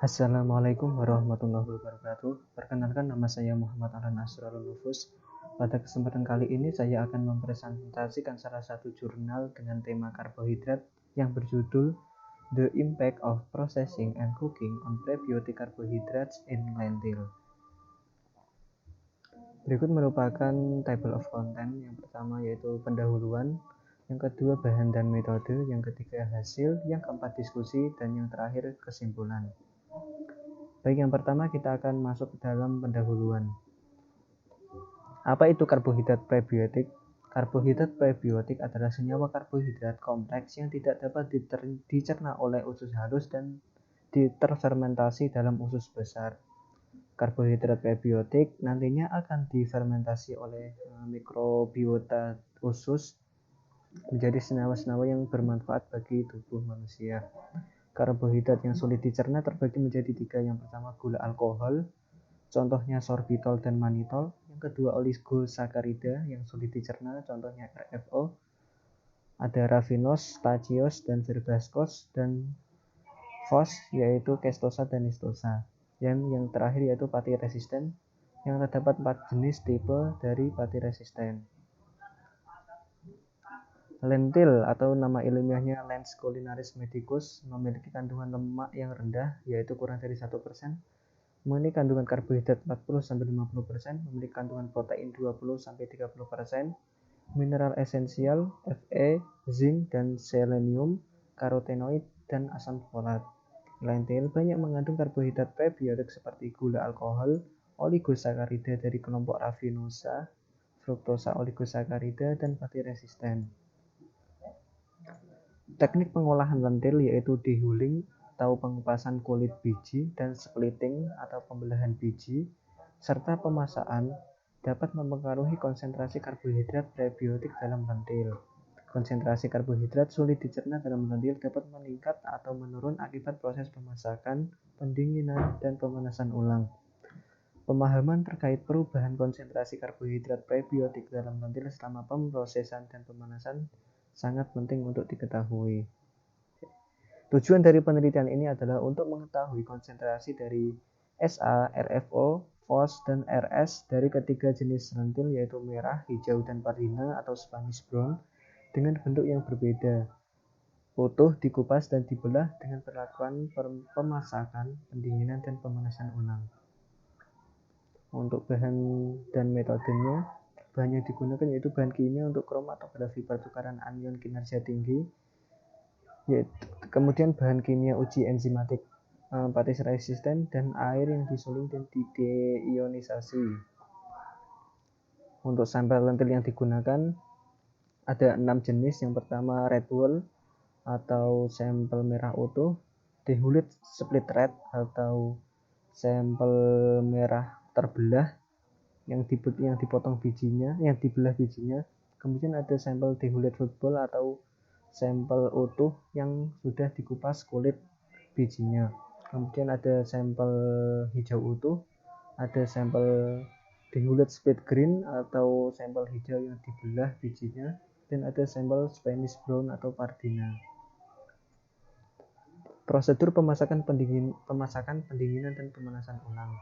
Assalamualaikum warahmatullahi wabarakatuh. Perkenalkan, nama saya Muhammad Alan Asrarul Nufus. Pada kesempatan kali ini saya akan mempresentasikan salah satu jurnal dengan tema karbohidrat yang berjudul The Impact of Processing and Cooking on Prebiotic Carbohydrates in Lentil. Berikut merupakan table of content. Yang pertama yaitu pendahuluan, yang kedua bahan dan metode, yang ketiga hasil, yang keempat diskusi, dan yang terakhir kesimpulan. Baik, yang pertama kita akan masuk ke dalam pendahuluan. Apa itu karbohidrat prebiotik? Karbohidrat prebiotik adalah senyawa karbohidrat kompleks yang tidak dapat dicerna oleh usus halus dan terfermentasi dalam usus besar. Karbohidrat prebiotik nantinya akan difermentasi oleh mikrobiota usus menjadi senyawa-senyawa yang bermanfaat bagi tubuh manusia. Karbohidrat yang sulit dicerna terbagi menjadi 3. Yang pertama gula alkohol, contohnya sorbitol dan manitol. Yang kedua oligosakarida yang sulit dicerna, contohnya RFO. Ada raffinose, stachys, dan verbascose, dan FOS yaitu kestosa dan histosa. Yang terakhir yaitu pati resisten, yang terdapat 4 jenis tipe dari pati resisten. Lentil atau nama ilmiahnya Lens culinaris medicus memiliki kandungan lemak yang rendah, yaitu kurang dari 1%, memiliki kandungan karbohidrat 40-50%, memiliki kandungan protein 20-30%, mineral esensial Fe, zinc, dan selenium, karotenoid, dan asam folat. Lentil banyak mengandung karbohidrat prebiotik seperti gula alkohol, oligosakarida dari kelompok raffinosa, fruktosa oligosakarida, dan pati resisten. Teknik pengolahan lentil yaitu dehulling atau pengupasan kulit biji dan splitting atau pembelahan biji, serta pemasakan dapat mempengaruhi konsentrasi karbohidrat prebiotik dalam lentil. Konsentrasi karbohidrat sulit dicerna dalam lentil dapat meningkat atau menurun akibat proses pemasakan, pendinginan, dan pemanasan ulang. Pemahaman terkait perubahan konsentrasi karbohidrat prebiotik dalam lentil selama pemrosesan dan pemanasan sangat penting untuk diketahui. Tujuan dari penelitian ini adalah untuk mengetahui konsentrasi dari SA, RFO, FOS, dan RS dari ketiga jenis lentil yaitu merah, hijau, dan pardina atau Spanish brown dengan bentuk yang berbeda, utuh, dikupas, dan dibelah dengan perlakuan pemasakan, pendinginan, dan pemanasan ulang. Untuk bahan dan metodenya, bahan yang digunakan yaitu bahan kimia untuk kromatografi pertukaran anion kinerja tinggi, kemudian bahan kimia uji enzimatik pati resisten, dan air yang disuling dan dideionisasi. Untuk sampel lentil yang digunakan ada 6 jenis. Yang pertama red wool atau sampel merah utuh, dehulled split red atau sampel merah terbelah yang dipotong bijinya, yang dibelah bijinya. Kemudian ada sampel dehulled football atau sampel utuh yang sudah dikupas kulit bijinya. Kemudian ada sampel hijau utuh, ada sampel dehulled split green atau sampel hijau yang dibelah bijinya, dan ada sampel Spanish brown atau pardina. Prosedur pemasakan, pendinginan, dan pemanasan ulang.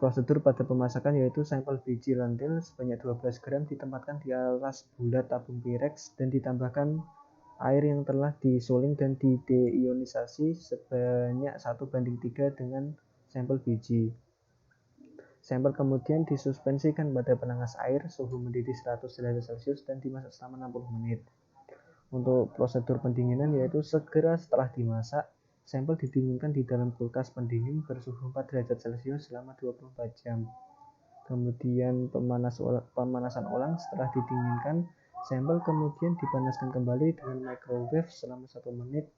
Prosedur pada pemasakan yaitu sampel biji lentil sebanyak 12 gram ditempatkan di alas bulat tabung Pyrex dan ditambahkan air yang telah disuling dan dideionisasi sebanyak 1:3 dengan sampel biji. Sampel kemudian disuspensikan pada penanas air suhu mendidih 100 derajat Celcius dan dimasak selama 60 menit. Untuk prosedur pendinginan yaitu segera setelah dimasak, sampel didinginkan di dalam kulkas pendingin bersuhu 4 derajat Celcius selama 24 jam. Kemudian pemanasan ulang setelah didinginkan, sampel kemudian dipanaskan kembali dengan microwave selama 1 menit.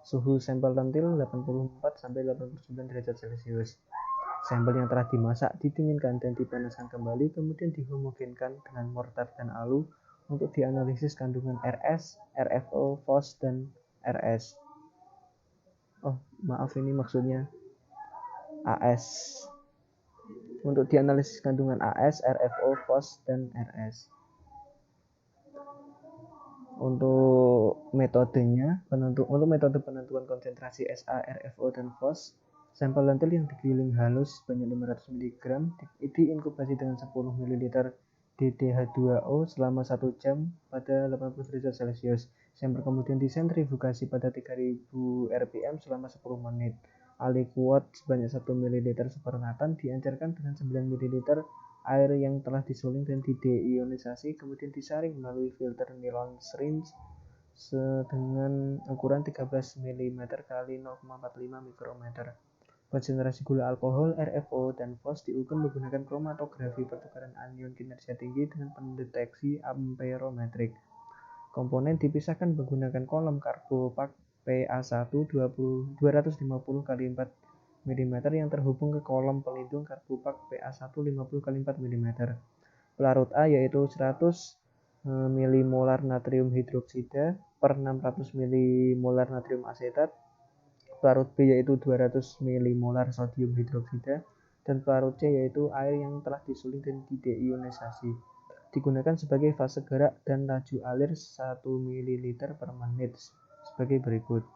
Suhu sampel lentil 84-89 derajat Celcius. Sampel yang telah dimasak didinginkan dan dipanaskan kembali, kemudian dihomogenkan dengan mortar dan alu untuk dianalisis kandungan RS, RFO, FOS, dan RS. Ini maksudnya AS. Untuk dianalisis kandungan AS, RFO, FOS, dan RS. Untuk metode penentuan konsentrasi SA, RFO, dan FOS, Sampel lentil yang digiling halus sebanyak 500 mg diinkubasi dengan 10 ml DDH2O selama 1 jam pada 80 derajat Celcius. Sampel kemudian disentrifugasi pada 3000 rpm selama 10 menit. Aliquot sebanyak 1 ml supernatant diancarkan dengan 9 ml air yang telah disuling dan dideionisasi, kemudian disaring melalui filter nilon syringe dengan ukuran 13 mm kali 0,45 mikrometer. Konsentrasi gula alkohol, RFO, dan FOS diukur menggunakan kromatografi pertukaran anion kinerja tinggi dengan pendeteksi amperometrik. Komponen dipisahkan menggunakan kolom karbopak PA1 250 x 4 mm yang terhubung ke kolom pelindung karbopak PA1 50 x 4 mm. Pelarut A yaitu 100 milimolar natrium hidroksida per 600 milimolar natrium asetat. Pelarut B yaitu 200 milimolar sodium hidroksida, dan pelarut C yaitu air yang telah disuling dan dideionisasi. Digunakan sebagai fase gerak dan laju alir 1 ml per menit sebagai berikut.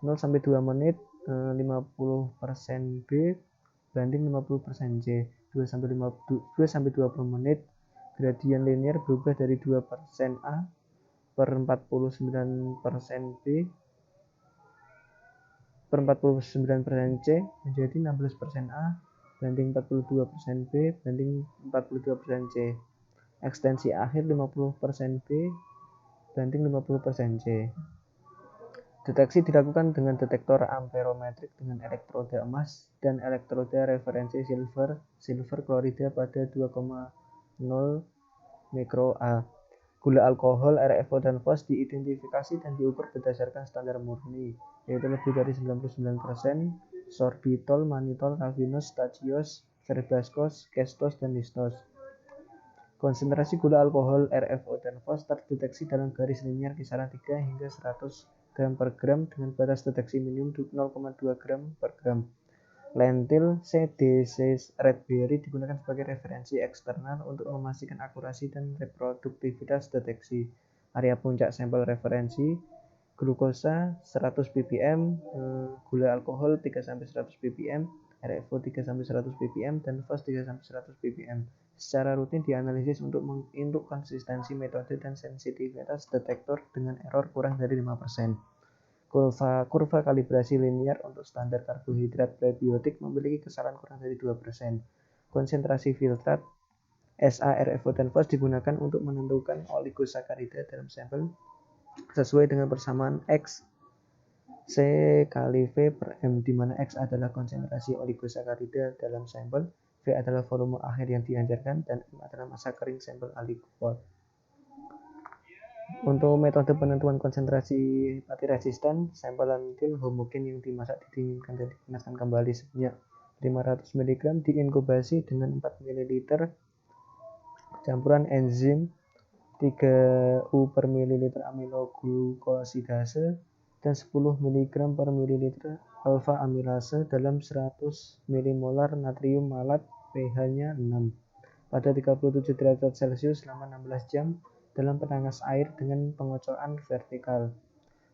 0-2 menit 50% B banding 50% C. 2-20 menit gradien linear berubah dari 2% A per 49% B per 49% C menjadi 16% A banding 42% B banding 42% C. Ekstensi akhir 50% B banding 50% C. Deteksi dilakukan dengan detektor amperometrik dengan elektroda emas dan elektroda referensi silver klorida pada 2,0 mikro A. Gula alkohol, RFO, dan FOS diidentifikasi dan diukur berdasarkan standar murni, yaitu lebih dari 99%, sorbitol, mannitol, ravinose, stagioz, verbascos, kestos, dan listos. Konsentrasi gula alkohol, RFO, dan FOS terdeteksi dalam garis linear kisaran 3 hingga 100 gram per gram dengan batas deteksi minimum 0,2 gram per gram. Lentil CDC Redberry digunakan sebagai referensi eksternal untuk memastikan akurasi dan reproduktivitas deteksi. Area puncak sampel referensi: glukosa 100 ppm, gula alkohol 3-100 ppm, RFO 3-100 ppm, dan FOS 3-100 ppm. Secara rutin dianalisis untuk konsistensi metode dan sensitivitas detektor dengan error kurang dari 5%. Kurva kalibrasi linear untuk standar karbohidrat prebiotik memiliki kesalahan kurang dari 2%. Konsentrasi filtrat SA, RFO, dan FOS digunakan untuk menentukan oligosakarida dalam sampel sesuai dengan persamaan X C kali V per M, di mana X adalah konsentrasi oligosakarida dalam sampel, V adalah volume akhir yang dianjurkan, dan M adalah massa kering sampel aliquot. Untuk metode penentuan konsentrasi pati resisten, sampel lentil homogen yang dimasak didinginkan dan dipanaskan kembali sebanyak 500 mg diinkubasi dengan 4 ml campuran enzim 3U per ml aminoglukosidase dan 10 mg per ml alfa amilase dalam 100 milimolar natrium malat pH-nya 6 pada 37 derajat Celcius selama 16 jam dalam penanas air dengan pengocokan vertikal.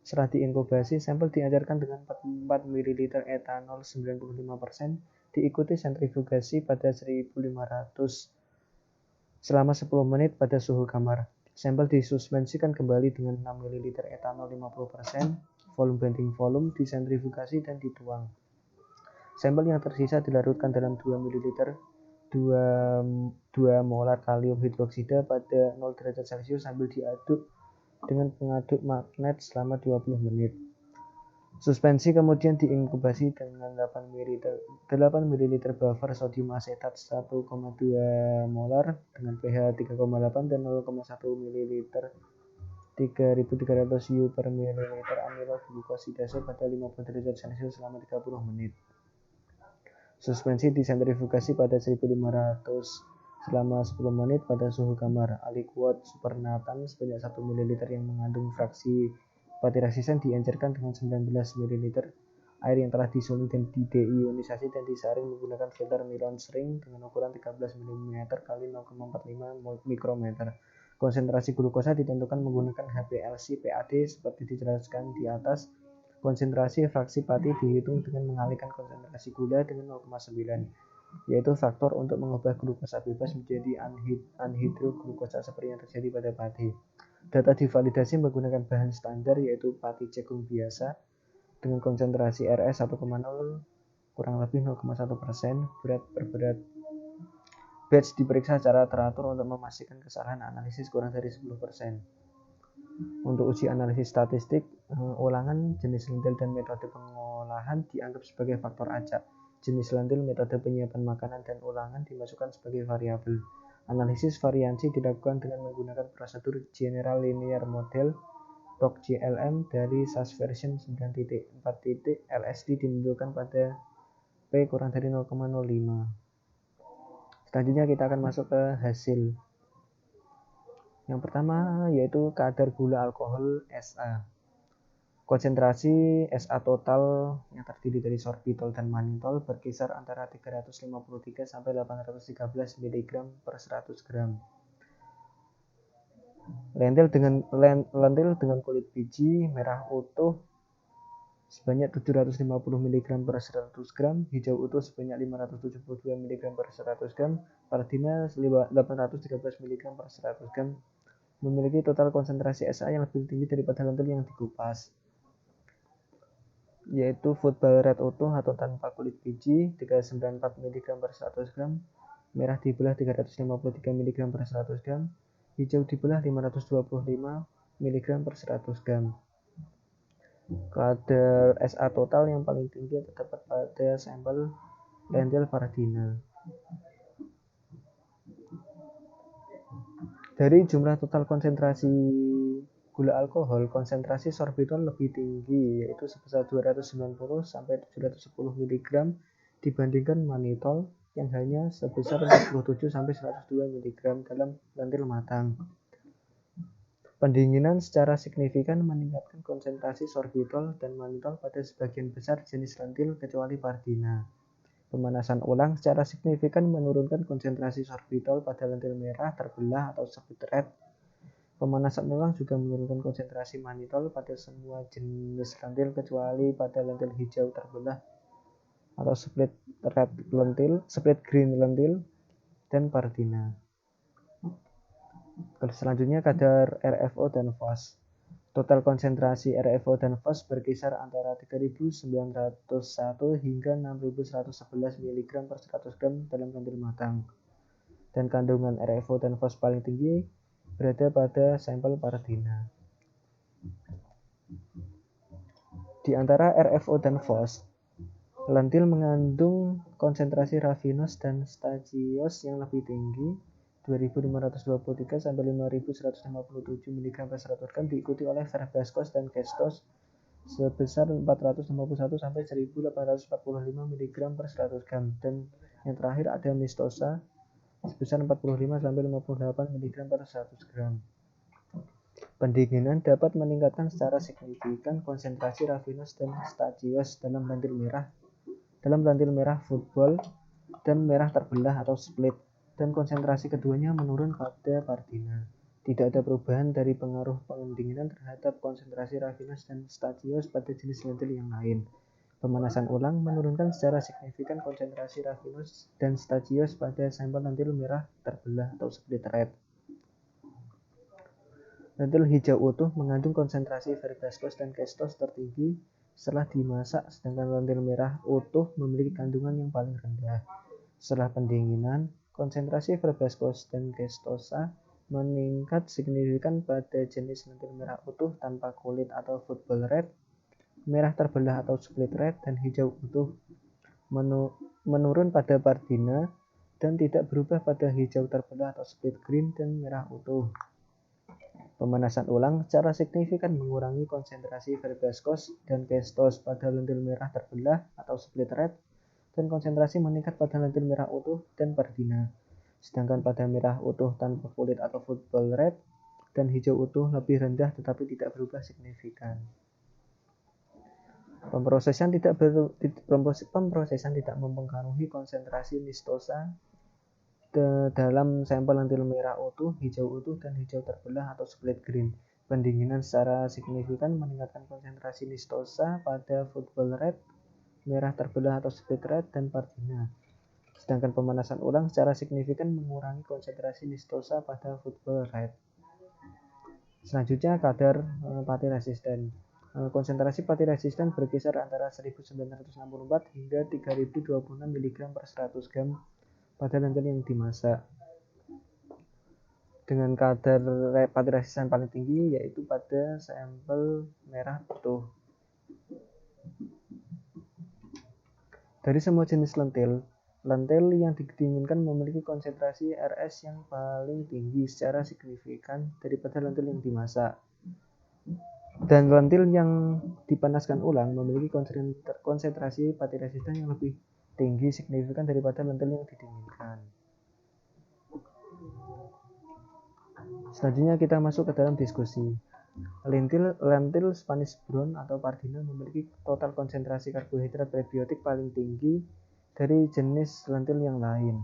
Setelah diinkubasi, sampel diajarkan dengan 4 ml etanol 95%, diikuti sentrifugasi pada 1500 selama 10 menit pada suhu kamar. Sampel disuspensikan kembali dengan 6 ml etanol 50%, volume banding volume, disentrifugasi dan dituang. Sampel yang tersisa dilarutkan dalam 2 ml 2 molar kalium hidroksida pada 0 derajat Celcius sambil diaduk dengan pengaduk magnet selama 20 menit. Suspensi kemudian diinkubasi dengan 8 ml buffer sodium asetat 1,2 molar dengan pH 3,8 dan 0,1 ml 3300 U per ml aminoglukosidase pada 50 derajat Celcius selama 30 menit. Suspensi disentrifugasi pada 1500 selama 10 menit pada suhu kamar. Aliquot supernatant sebanyak 1 ml yang mengandung fraksi pati resisten dianjurkan dengan 19 ml air yang telah disuling dan dideionisasi dan disaring menggunakan filter nilon syringe dengan ukuran 13 mm kali 0,45 mikrometer. Konsentrasi glukosa ditentukan menggunakan HPLC PAD seperti dijelaskan di atas. Konsentrasi fraksi pati dihitung dengan mengalihkan konsentrasi gula dengan 0,9, yaitu faktor untuk mengubah glukosa bebas menjadi anhidroglukosa seperti yang terjadi pada pati. Data divalidasi menggunakan bahan standar yaitu pati jagung biasa dengan konsentrasi RS 1,0 kurang lebih 0,1%, berat per berat. Batch diperiksa secara teratur untuk memastikan kesalahan analisis kurang dari 10%. Untuk uji analisis statistik, ulangan, jenis lentil, dan metode pengolahan dianggap sebagai faktor acak. Jenis lentil, metode penyiapan makanan, dan ulangan dimasukkan sebagai variabel. Analisis variansi dilakukan dengan menggunakan prosedur General Linear Model ROC-GLM dari SAS version 9.4. LSD ditentukan pada P kurang dari 0,05. Selanjutnya kita akan masuk ke hasil. Yang pertama yaitu kadar gula alkohol SA. Konsentrasi SA total yang terdiri dari sorbitol dan mannitol berkisar antara 353 sampai 813 mg per 100 gram. Lentil dengan kulit biji merah utuh sebanyak 750 mg per 100 gram, hijau utuh sebanyak 572 mg per 100 gram, pardina 813 mg per 100 gram, memiliki total konsentrasi SA yang lebih tinggi daripada lentil yang dikupas, yaitu football red utuh atau tanpa kulit biji 394 mg per 100 gram, merah dibelah 353 mg per 100 gram, hijau dibelah 525 mg per 100 gram. Kadar SA total yang paling tinggi terdapat pada sampel lentil pardina. Dari jumlah total konsentrasi gula alkohol, konsentrasi sorbitol lebih tinggi yaitu sebesar 290 sampai 710 mg dibandingkan mannitol yang hanya sebesar 47 sampai 102 mg dalam lentil matang. Pendinginan secara signifikan meningkatkan konsentrasi sorbitol dan mannitol pada sebagian besar jenis lentil kecuali pardina. Pemanasan ulang secara signifikan menurunkan konsentrasi sorbitol pada lentil merah terbelah atau split red. Pemanasan ulang juga menurunkan konsentrasi mannitol pada semua jenis lentil kecuali pada lentil hijau terbelah atau split green lentil dan pardina. Selanjutnya kadar RFO dan FOS. Total konsentrasi RFO dan FOS berkisar antara 3.901 hingga 6.111 mg per 100 gram dalam lentil matang. Dan kandungan RFO dan FOS paling tinggi berada pada sampel pardina. Di antara RFO dan FOS, lentil mengandung konsentrasi raffinose dan stagiosa yang lebih tinggi 2.523 sampai 5.157 mg per 100 gram, diikuti oleh verbascose dan kestos sebesar 451 sampai 1.845 mg per 100 gram, dan yang terakhir ada mistosa sebesar 45 sampai 58 mg per 100 gram. Pendinginan dapat meningkatkan secara signifikan konsentrasi raffinose dan stagiosa dalam lentil merah football dan merah terbelah atau split, dan konsentrasi keduanya menurun pada pardina. Tidak ada perubahan dari pengaruh pendinginan terhadap konsentrasi raffinose dan stagiosa pada jenis lentil yang lain. Pemanasan ulang menurunkan secara signifikan konsentrasi raffinose dan stagiosa pada sampel lentil merah terbelah atau split red. Lentil hijau utuh mengandung konsentrasi verbascose dan kestos tertinggi setelah dimasak, sedangkan lentil merah utuh memiliki kandungan yang paling rendah. Setelah pendinginan, konsentrasi verbascose dan kestosa meningkat signifikan pada jenis lentil merah utuh tanpa kulit atau football red, merah terbelah atau split red, dan hijau utuh. Menurun pada pardina dan tidak berubah pada hijau terbelah atau split green dan merah utuh. Pemanasan ulang secara signifikan mengurangi konsentrasi verbascose dan kestos pada lentil merah terbelah atau split red, dan konsentrasi meningkat pada lentil merah utuh dan pardina. Sedangkan pada merah utuh tanpa kulit atau football red dan hijau utuh lebih rendah tetapi tidak berubah signifikan. Pemrosesan tidak mempengaruhi konsentrasi mistosa dalam sampel lentil merah utuh, hijau utuh, dan hijau terbelah atau split green. Pendinginan secara signifikan meningkatkan konsentrasi nistosa pada football red, merah terbelah atau split red, dan pardina. Sedangkan pemanasan ulang secara signifikan mengurangi konsentrasi nistosa pada football red. Selanjutnya kadar pati resisten. Konsentrasi pati resisten berkisar antara 1964 hingga 3026 mg per 100 gram pada lentil yang dimasak. Dengan kadar pati resisten paling tinggi yaitu pada sampel merah utuh. Dari semua jenis lentil yang didinginkan memiliki konsentrasi RS yang paling tinggi secara signifikan daripada lentil yang dimasak. Dan lentil yang dipanaskan ulang memiliki konsentrasi pati resisten yang lebih tinggi signifikan daripada lentil yang didinginkan. Selanjutnya kita masuk ke dalam diskusi. Lentil Spanish brown atau pardina memiliki total konsentrasi karbohidrat prebiotik paling tinggi dari jenis lentil yang lain.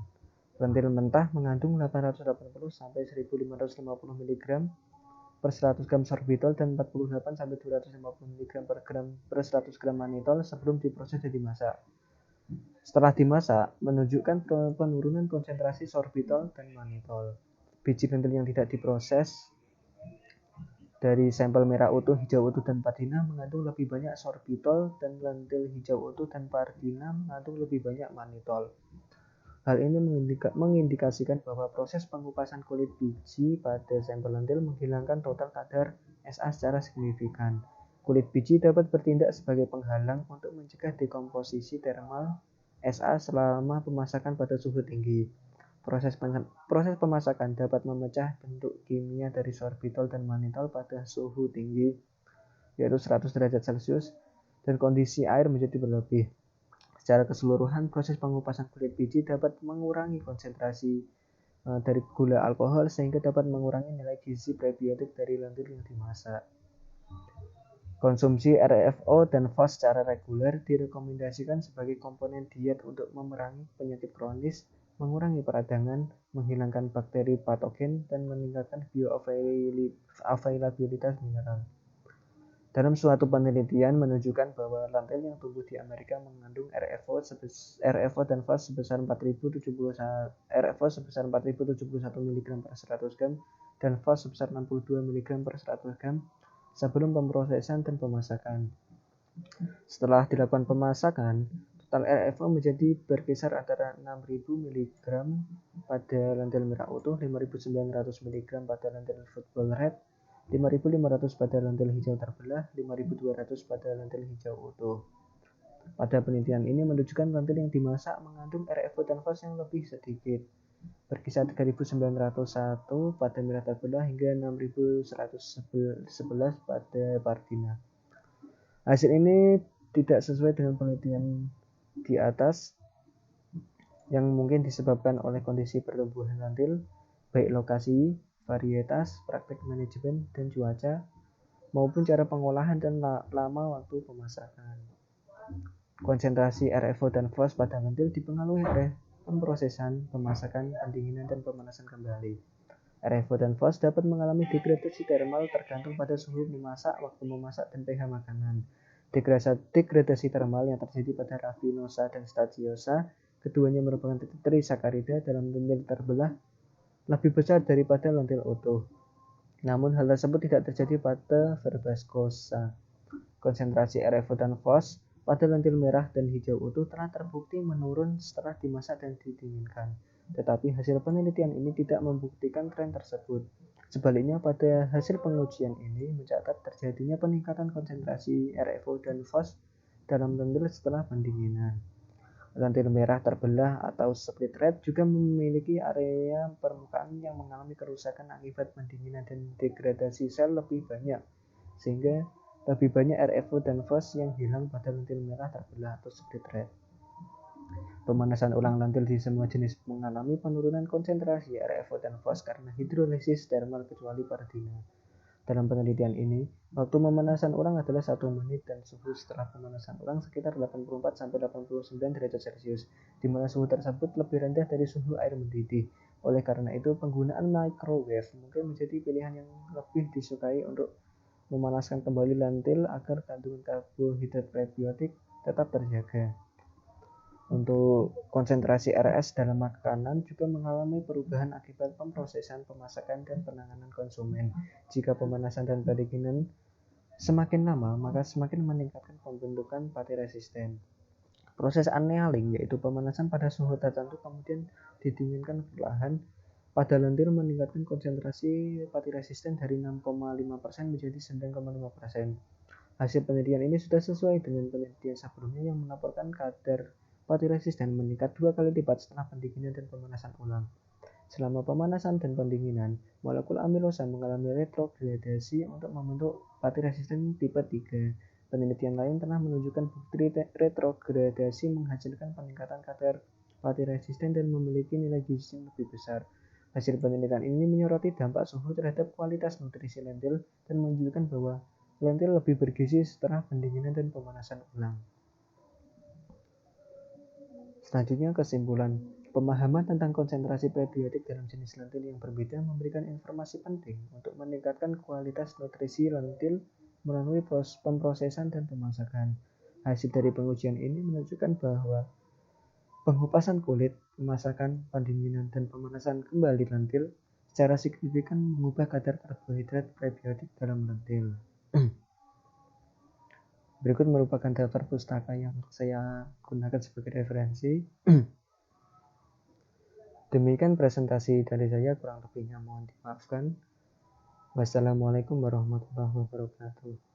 Lentil mentah mengandung 880 sampai 1550 mg per 100 gram sorbitol dan 48 sampai 250 mg per 100 gram manitol sebelum diproses dan dimasak. Setelah dimasak, menunjukkan penurunan konsentrasi sorbitol dan manitol. Biji lentil yang tidak diproses dari sampel merah utuh, hijau utuh, dan pardina mengandung lebih banyak sorbitol, dan lentil hijau utuh dan pardina mengandung lebih banyak manitol. Hal ini mengindikasikan bahwa proses pengupasan kulit biji pada sampel lentil menghilangkan total kadar SA secara signifikan. Kulit biji dapat bertindak sebagai penghalang untuk mencegah dekomposisi termal SA selama pemasakan pada suhu tinggi. Proses pemasakan dapat memecah bentuk kimia dari sorbitol dan manitol pada suhu tinggi, yaitu 100 derajat Celcius, dan kondisi air menjadi berlebih. Secara keseluruhan, proses pengupasan kulit biji dapat mengurangi konsentrasi dari gula alkohol sehingga dapat mengurangi nilai gizi prebiotik dari lentil yang dimasak. Konsumsi RFO dan FOS secara reguler direkomendasikan sebagai komponen diet untuk memerangi penyakit kronis, mengurangi peradangan, menghilangkan bakteri patogen, dan meningkatkan bioavailabilitas mineral. Dalam suatu penelitian menunjukkan bahwa lentil yang tumbuh di Amerika mengandung RFO dan FOS sebesar 4071 mg per 100 gram dan FOS sebesar 62 mg per 100 gram sebelum pemrosesan dan pemasakan. Setelah dilakukan pemasakan, total RFO menjadi berkisar antara 6.000 mg pada lentil merah utuh, 5.900 mg pada lentil football red, 5.500 pada lentil hijau terbelah, 5.200 pada lentil hijau utuh. Pada penelitian ini menunjukkan lentil yang dimasak mengandung RFO dan FOS yang lebih sedikit, berkisar 3.901 pada merah terbelah hingga 6.111 pada pardina. Hasil ini tidak sesuai dengan penelitian di atas yang mungkin disebabkan oleh kondisi pertumbuhan lentil, baik lokasi, varietas, praktek manajemen, dan cuaca, maupun cara pengolahan dan lama waktu pemasakan. Konsentrasi RFO dan FOS pada lentil dipengaruhi oleh pemrosesan, pemasakan, pendinginan, dan pemanasan kembali. RFO dan FOS dapat mengalami degradasi termal tergantung pada suhu memasak, waktu memasak, dan pH makanan. Degradasi termal yang terjadi pada rafinosa dan staciosa, keduanya merupakan trisakarida dalam lentil terbelah, lebih besar daripada lentil utuh. Namun hal tersebut tidak terjadi pada verbascosa. Konsentrasi RFO dan FOS pada lentil merah dan hijau utuh telah terbukti menurun setelah dimasak dan didinginkan. Tetapi hasil penelitian ini tidak membuktikan tren tersebut. Sebaliknya, pada hasil pengujian ini mencatat terjadinya peningkatan konsentrasi RFO dan FOS dalam lentil setelah pendinginan. Lentil merah terbelah atau split red juga memiliki area permukaan yang mengalami kerusakan akibat pendinginan dan degradasi sel lebih banyak, sehingga lebih banyak RFO dan FOS yang hilang pada lentil merah terbelah atau split red. Pemanasan ulang lentil di semua jenis mengalami penurunan konsentrasi RFO dan FOS karena hidrolisis termal kecuali pardina. Dalam penelitian ini, waktu pemanasan ulang adalah 1 menit dan suhu setelah pemanasan ulang sekitar 84-89 derajat Celcius, di mana suhu tersebut lebih rendah dari suhu air mendidih. Oleh karena itu, penggunaan microwave mungkin menjadi pilihan yang lebih disukai untuk memanaskan kembali lentil agar kandungan karbohidrat prebiotik tetap terjaga. Untuk konsentrasi RS dalam makanan juga mengalami perubahan akibat pemrosesan, pemasakan, dan penanganan konsumen. Jika pemanasan dan pendinginan semakin lama, maka semakin meningkatkan pembentukan pati resisten. Proses annealing, yaitu pemanasan pada suhu tertentu kemudian didinginkan perlahan pada lentil, meningkatkan konsentrasi pati resisten dari 6,5% menjadi 9,5%. Hasil penelitian ini sudah sesuai dengan penelitian sebelumnya yang melaporkan kadar pati resisten meningkat 2 kali lipat setelah pendinginan dan pemanasan ulang. Selama pemanasan dan pendinginan, molekul amilosa mengalami retrogradasi untuk membentuk pati resisten tipe 3. Penelitian lain telah menunjukkan bukti retrogradasi menghasilkan peningkatan kadar pati resisten dan memiliki nilai gizi yang lebih besar. Hasil penelitian ini menyoroti dampak suhu terhadap kualitas nutrisi lentil dan menunjukkan bahwa lentil lebih bergizi setelah pendinginan dan pemanasan ulang. Selanjutnya, kesimpulan. Pemahaman tentang konsentrasi prebiotik dalam jenis lentil yang berbeda memberikan informasi penting untuk meningkatkan kualitas nutrisi lentil melalui pemrosesan dan pemasakan. Hasil dari pengujian ini menunjukkan bahwa pengupasan kulit, pemasakan, pendinginan, dan pemanasan kembali lentil secara signifikan mengubah kadar karbohidrat prebiotik dalam lentil. Berikut merupakan daftar pustaka yang saya gunakan sebagai referensi. Demikian presentasi dari saya, kurang lebihnya mohon dimaafkan. Wassalamualaikum warahmatullahi wabarakatuh.